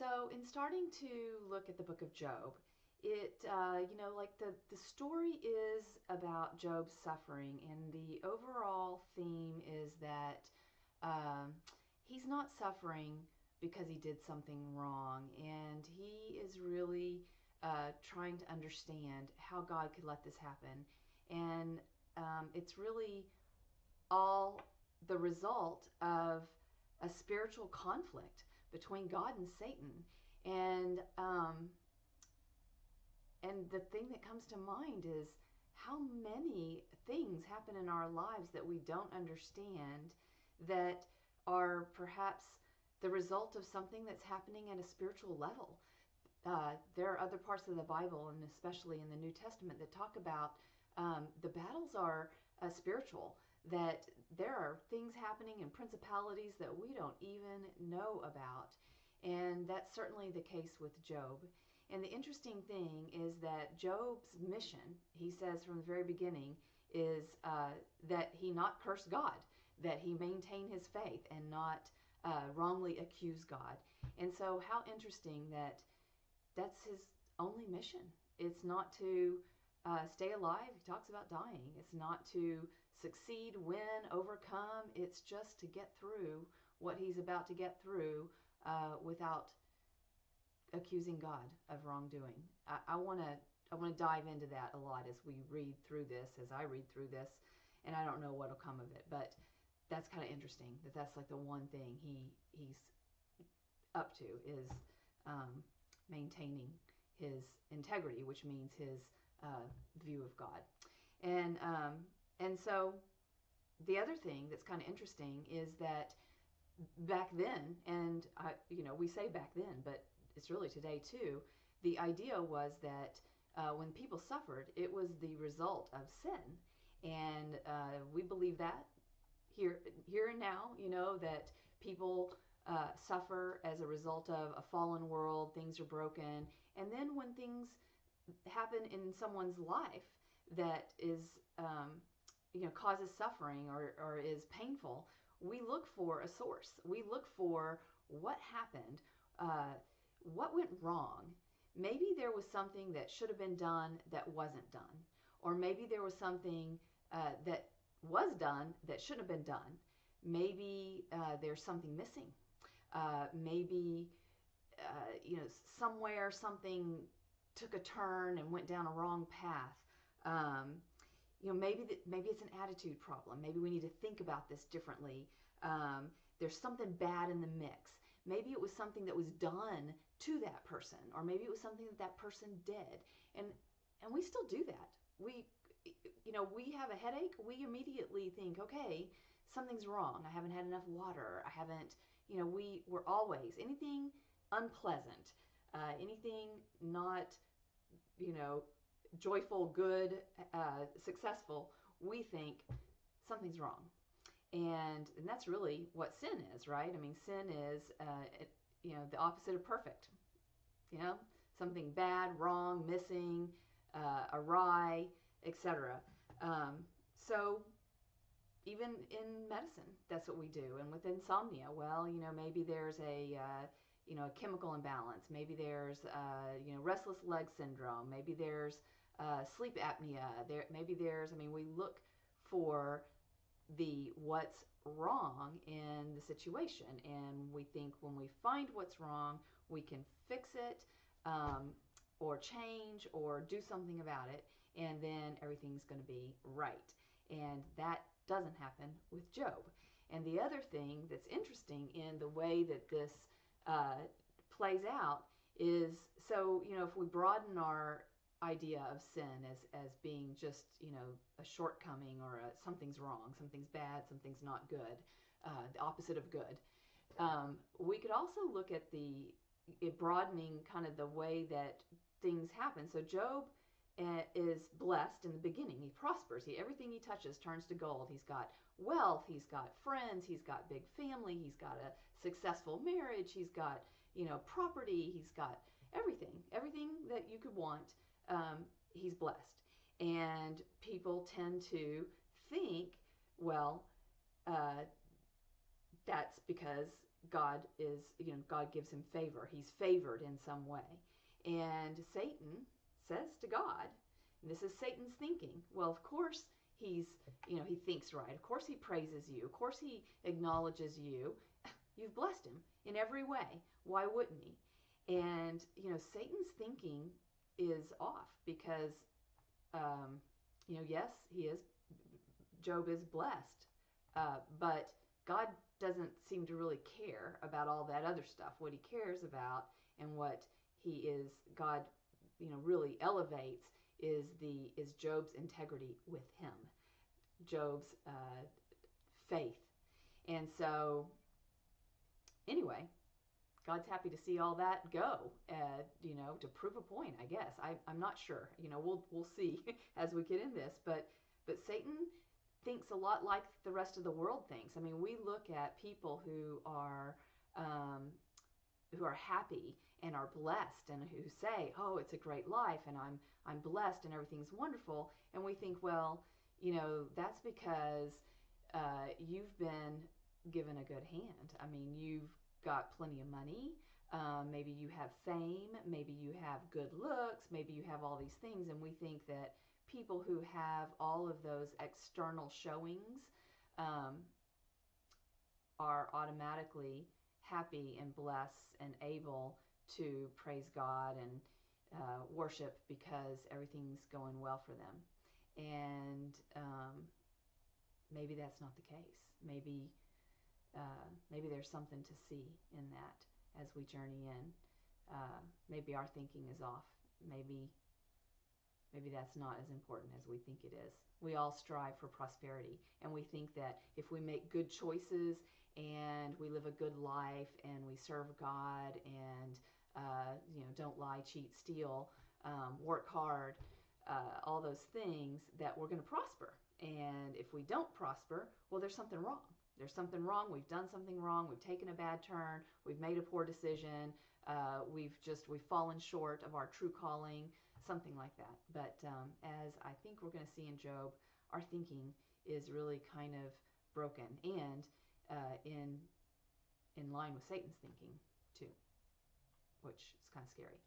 So, in starting to look at the book of Job, like the story is about Job's suffering, and the overall theme is that um, he's not suffering because he did something wrong, and he is really trying to understand how God could let this happen. And it's really all the result of a spiritual conflict between God and Satan. And um, and the thing that comes to mind is how many things happen in our lives that we don't understand that are perhaps the result of something that's happening at a spiritual level. There are other parts of the Bible, and especially in the New Testament, that talk about the battles are spiritual, that there are things happening in principalities that we don't even know about. And that's certainly the case with Job. And the interesting thing is that Job's mission, he says from the very beginning, is that he not curse God, that he maintain his faith and not wrongly accuse God. And so, how interesting that that's his only mission. It's not to stay alive. He talks about dying. It's not to succeed, win, overcome. It's just to get through what he's about to get through without accusing God of wrongdoing. I want to dive into that a lot as we read through this, as I read through this, and I don't know what'll come of it, but that's kind of interesting that that's like the one thing he's up to is maintaining his integrity, which means his view of God. And so the other thing that's kind of interesting is that back then, and we say back then, but it's really today too, the idea was that when people suffered, it was the result of sin. And we believe that here and now, that people suffer as a result of a fallen world, things are broken. And then when things happen in someone's life that is, causes suffering or is painful, we look for a source. We look for what happened, what went wrong. Maybe there was something that should have been done that wasn't done. Or maybe there was something that was done that shouldn't have been done. Maybe there's something missing. Maybe somewhere something took a turn and went down a wrong path. Maybe it's an attitude problem. Maybe we need to think about this differently. There's something bad in the mix. Maybe it was something that was done to that person, or maybe it was something that that person did. And we still do that. We have a headache, we immediately think, okay, something's wrong. I haven't had enough water. I haven't, we're always, anything unpleasant, anything not, joyful, good, successful, we think something's wrong. And that's really what sin is, right? I mean, sin is, the opposite of perfect. Something bad, wrong, missing, awry, etc. So even in medicine, that's what we do. And with insomnia, well, maybe there's a chemical imbalance. Maybe there's restless leg syndrome. Maybe there's sleep apnea. We look for the what's wrong in the situation, and we think when we find what's wrong, we can fix it, or change or do something about it, and then everything's going to be right. And that doesn't happen with Job. And the other thing that's interesting in the way that this plays out is, so if we broaden our idea of sin as being just a shortcoming, or something's wrong, something's bad, something's not good, the opposite of good, we could also look at it broadening kind of the way that things happen. So Job is blessed in the beginning. He prospers. Everything he touches turns to gold. He's got wealth. He's got friends. He's got big family. He's got a successful marriage. He's got property. He's got everything that you could want. He's blessed. And people tend to think, well, that's because God gives him favor. He's favored in some way. And Satan says to God, and this is Satan's thinking, well, of course he thinks right. Of course he praises you. Of course he acknowledges you. You've blessed him in every way. Why wouldn't he? And, Satan's thinking is off because, yes, Job is blessed, but God doesn't seem to really care about all that other stuff. What he cares about and what God, really elevates is Job's integrity with him, Job's faith. And so, anyway, God's happy to see all that go, to prove a point, I guess. I'm not sure. We'll see as we get in this. But Satan thinks a lot like the rest of the world thinks. I mean, we look at people who are happy and are blessed and who say, "Oh, it's a great life, and I'm blessed, and everything's wonderful," and we think, well, that's because you've been given a good hand. I mean, you've got plenty of money. Maybe you have fame. Maybe you have good looks. Maybe you have all these things, and we think that people who have all of those external showings are automatically happy and blessed and able to praise God and worship because everything's going well for them. And maybe that's not the case. Maybe there's something to see in that as we journey in. Maybe our thinking is off. Maybe that's not as important as we think it is. We all strive for prosperity, and we think that if we make good choices and we live a good life and we serve God and don't lie, cheat, steal, work hard, all those things, that we're going to prosper. And if we don't prosper, well, there's something wrong. There's something wrong. We've done something wrong. We've taken a bad turn. We've made a poor decision. We've fallen short of our true calling, something like that. But as I think we're going to see in Job, our thinking is really kind of broken and in line with Satan's thinking too, which is kind of scary.